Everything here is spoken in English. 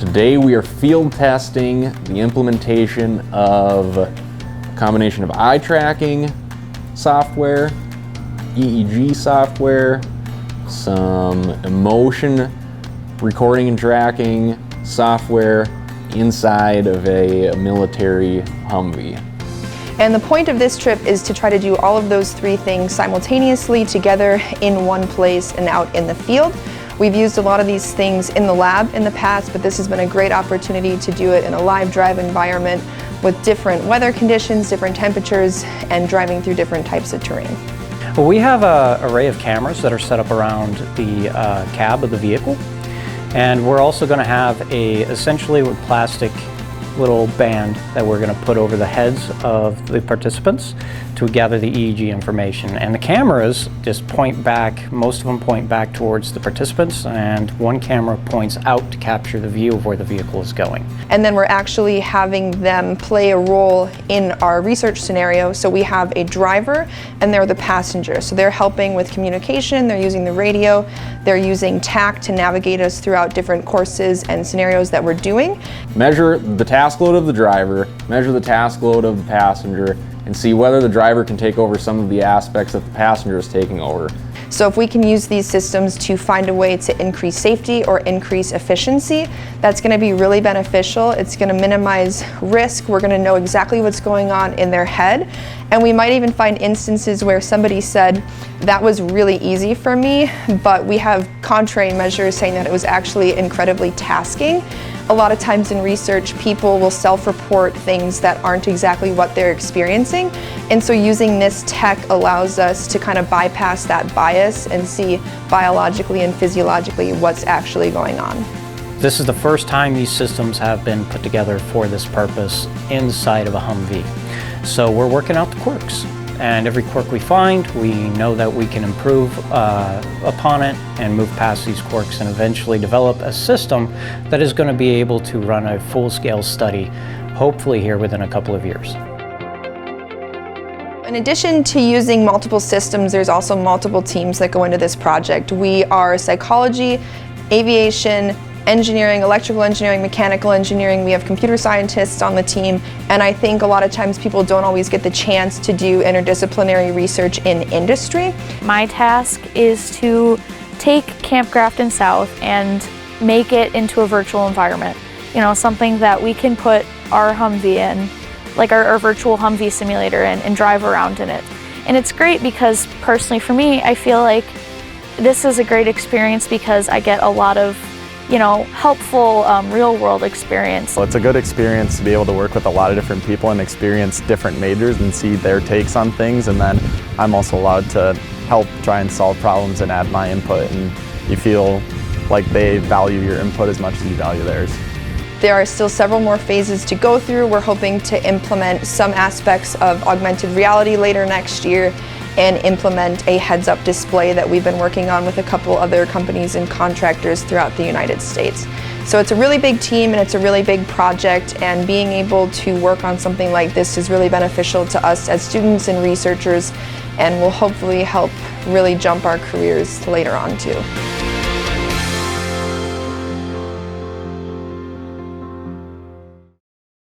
Today we are field testing the implementation of a combination of eye tracking software, EEG software, some emotion recording and tracking software inside of a military Humvee. And the point of this trip is to try to do all of those three things simultaneously together in one place and out in the field. We've used a lot of these things in the lab in the past, but this has been a great opportunity to do it in a live drive environment with different weather conditions, different temperatures, and driving through different types of terrain. Well, we have an array of cameras that are set up around the cab of the vehicle. And we're also going to have essentially a plastic little band that we're going to put over the heads of the participants to gather the EEG information. And the cameras just point back, most of them point back towards the participants, and one camera points out to capture the view of where the vehicle is going. And then we're actually having them play a role in our research scenario. So we have a driver and they're the passenger. So they're helping with communication, they're using the radio, they're using TAC to navigate us throughout different courses and scenarios that we're doing. Measure the task load of the driver, measure the task load of the passenger, and see whether the driver can take over some of the aspects that the passenger is taking over. So if we can use these systems to find a way to increase safety or increase efficiency, that's going to be really beneficial. It's going to minimize risk. We're going to know exactly what's going on in their head. And we might even find instances where somebody said, that was really easy for me, but we have contrary measures saying that it was actually incredibly tasking. A lot of times in research, people will self-report things that aren't exactly what they're experiencing. And so using this tech allows us to kind of bypass that bias and see biologically and physiologically what's actually going on. This is the first time these systems have been put together for this purpose inside of a Humvee. So we're working out the quirks. And every quirk we find, we know that we can improve upon it and move past these quirks and eventually develop a system that is going to be able to run a full-scale study, hopefully here within a couple of years. In addition to using multiple systems, there's also multiple teams that go into this project. We are psychology, aviation, engineering, electrical engineering, mechanical engineering. We have computer scientists on the team, and I think a lot of times people don't always get the chance to do interdisciplinary research in industry. My task is to take Camp Grafton South and make it into a virtual environment. You know, something that we can put our Humvee in, like our virtual Humvee simulator in, and drive around in it. And it's great because personally for me, I feel like this is a great experience because I get a lot of helpful real-world experience. Well, it's a good experience to be able to work with a lot of different people and experience different majors and see their takes on things, and then I'm also allowed to help try and solve problems and add my input, and you feel like they value your input as much as you value theirs. There are still several more phases to go through. We're hoping to implement some aspects of augmented reality later next year and implement a heads-up display that we've been working on with a couple other companies and contractors throughout the United States. So it's a really big team and it's a really big project, and being able to work on something like this is really beneficial to us as students and researchers, and will hopefully help really jump our careers later on too.